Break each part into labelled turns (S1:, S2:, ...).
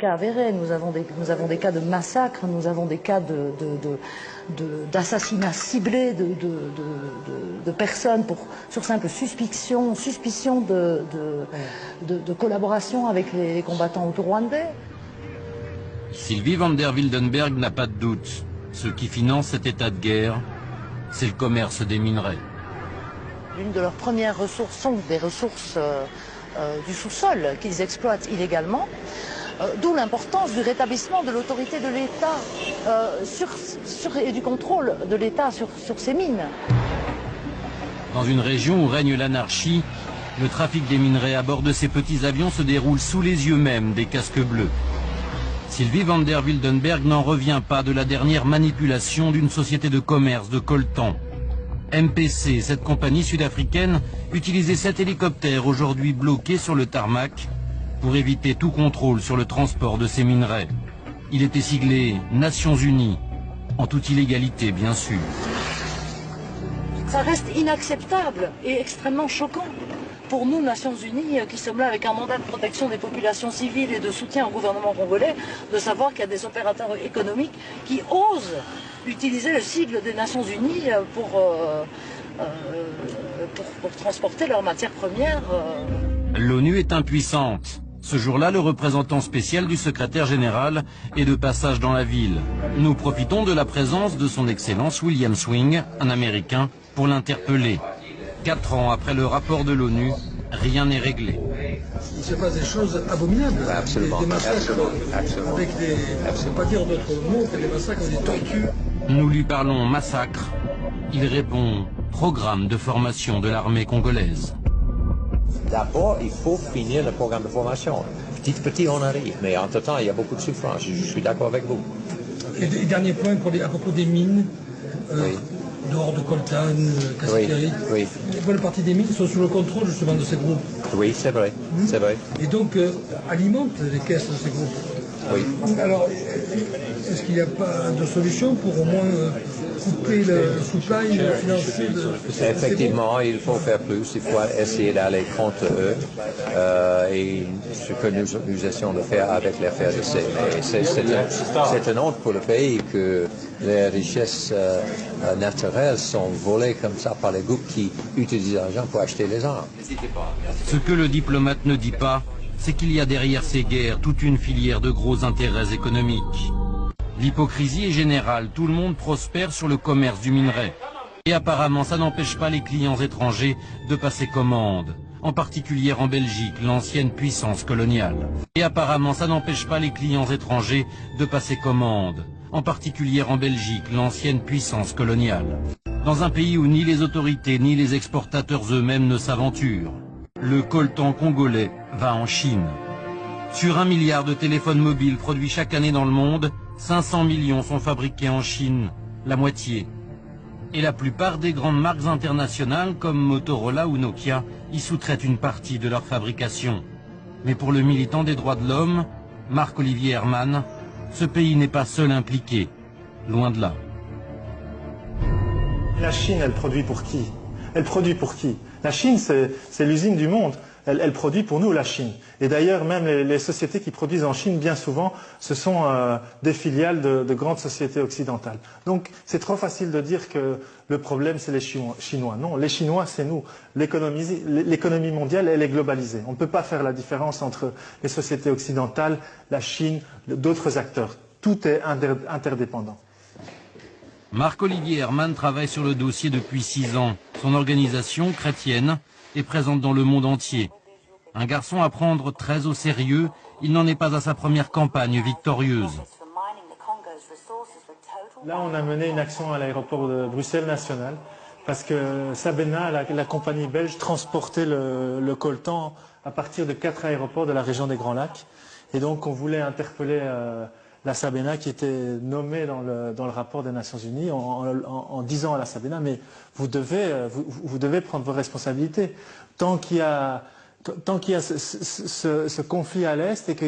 S1: Cas avérés, nous avons des cas de massacres, nous avons des cas d'assassinats ciblés de personnes sur simple suspicion de collaboration avec les combattants auto-rwandais.
S2: Sylvie van der Wildenberg n'a pas de doute. Ce qui finance cet état de guerre, c'est le commerce des minerais.
S1: L'une de leurs premières ressources sont des ressources du sous-sol qu'ils exploitent illégalement. D'où l'importance du rétablissement de l'autorité de l'État et du contrôle de l'État sur ces mines.
S2: Dans une région où règne l'anarchie, le trafic des minerais à bord de ces petits avions se déroule sous les yeux même des casques bleus. Sylvie van der Wildenberg n'en revient pas de la dernière manipulation d'une société de commerce de coltan. MPC, cette compagnie sud-africaine, utilisait 7 hélicoptères aujourd'hui bloqués sur le tarmac pour éviter tout contrôle sur le transport de ces minerais. Il était siglé Nations Unies, en toute illégalité bien sûr.
S1: Ça reste inacceptable et extrêmement choquant pour nous, Nations Unies, qui sommes là avec un mandat de protection des populations civiles et de soutien au gouvernement congolais, de savoir qu'il y a des opérateurs économiques qui osent utiliser le sigle des Nations Unies pour transporter leurs matières premières.
S2: L'ONU est impuissante. Ce jour-là, le représentant spécial du secrétaire général est de passage dans la ville. Nous profitons de la présence de son Excellence William Swing, un Américain, pour l'interpeller. 4 ans après le rapport de l'ONU, rien n'est réglé.
S3: Il se passe des choses abominables.
S4: Absolument.
S3: Des massacres avec des... Je ne peux pas dire d'autres mots que des massacres, des tortures.
S2: Nous lui parlons massacre. Il répond programme de formation de l'armée congolaise.
S4: D'abord, il faut finir le programme de formation. Petit à petit, on arrive. Mais entre-temps, il y a beaucoup de souffrance. Je suis d'accord avec vous.
S3: Et dernier point à propos des mines.
S4: Oui.
S3: Dehors de Coltan, Kassikeri.
S4: Oui.
S3: Une bonne partie des mines sont sous le contrôle justement de ces groupes.
S4: Oui, c'est vrai. C'est vrai.
S3: Et donc alimentent les caisses de ces groupes.
S4: Oui.
S3: Alors, est-ce qu'il n'y a pas de solution pour au moins couper le supply financier de
S4: Effectivement, il faut faire plus. Il faut essayer d'aller contre eux. Et ce que nous essayons de faire avec les FRDC. Mais c'est une honte pour le pays que les richesses naturelles sont volées comme ça par les groupes qui utilisent l'argent pour acheter les armes.
S2: Ce que le diplomate ne dit pas, c'est qu'il y a derrière ces guerres toute une filière de gros intérêts économiques. L'hypocrisie est générale, tout le monde prospère sur le commerce du minerai. Et apparemment, ça n'empêche pas les clients étrangers de passer commande, en particulier en Belgique, l'ancienne puissance coloniale. Et apparemment, ça n'empêche pas les clients étrangers de passer commande, en particulier en Belgique, l'ancienne puissance coloniale. Dans un pays où ni les autorités ni les exportateurs eux-mêmes ne s'aventurent, le coltan congolais va en Chine. Sur 1 milliard de téléphones mobiles produits chaque année dans le monde, 500 millions sont fabriqués en Chine, la moitié. Et la plupart des grandes marques internationales comme Motorola ou Nokia y sous-traitent une partie de leur fabrication. Mais pour le militant des droits de l'homme, Marc-Olivier Herman, ce pays n'est pas seul impliqué, loin de là.
S5: La Chine, elle produit pour qui? Elle produit pour qui? La Chine, c'est l'usine du monde. Elle produit pour nous, la Chine. Et d'ailleurs, même les sociétés qui produisent en Chine, bien souvent, ce sont des filiales de grandes sociétés occidentales. Donc, c'est trop facile de dire que le problème, c'est les Chinois. Non, les Chinois, c'est nous. L'économie mondiale, elle est globalisée. On ne peut pas faire la différence entre les sociétés occidentales, la Chine, d'autres acteurs. Tout est interdépendant.
S2: Marc-Olivier Herman travaille sur le dossier depuis 6 ans. Son organisation, chrétienne, est présente dans le monde entier. Un garçon à prendre très au sérieux, il n'en est pas à sa première campagne victorieuse.
S5: Là, on a mené une action à l'aéroport de Bruxelles National parce que Sabena, la compagnie belge, transportait le coltan à partir de 4 aéroports de la région des Grands Lacs. Et donc, on voulait interpeller la Sabena qui était nommée dans le rapport des Nations Unies en disant à la Sabena, mais vous devez prendre vos responsabilités. Tant qu'il y a ce conflit à l'Est et que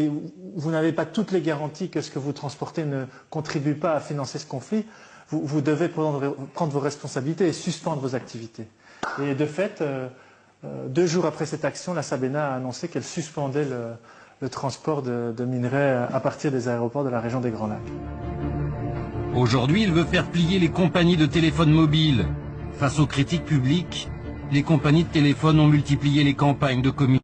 S5: vous n'avez pas toutes les garanties que ce que vous transportez ne contribue pas à financer ce conflit, vous devez prendre vos responsabilités et suspendre vos activités. Et de fait, 2 jours après cette action, la Sabena a annoncé qu'elle suspendait le transport de minerais à partir des aéroports de la région des Grands Lacs.
S2: Aujourd'hui, il veut faire plier les compagnies de téléphones mobiles. Face aux critiques publiques, les compagnies de téléphone ont multiplié les campagnes de communication.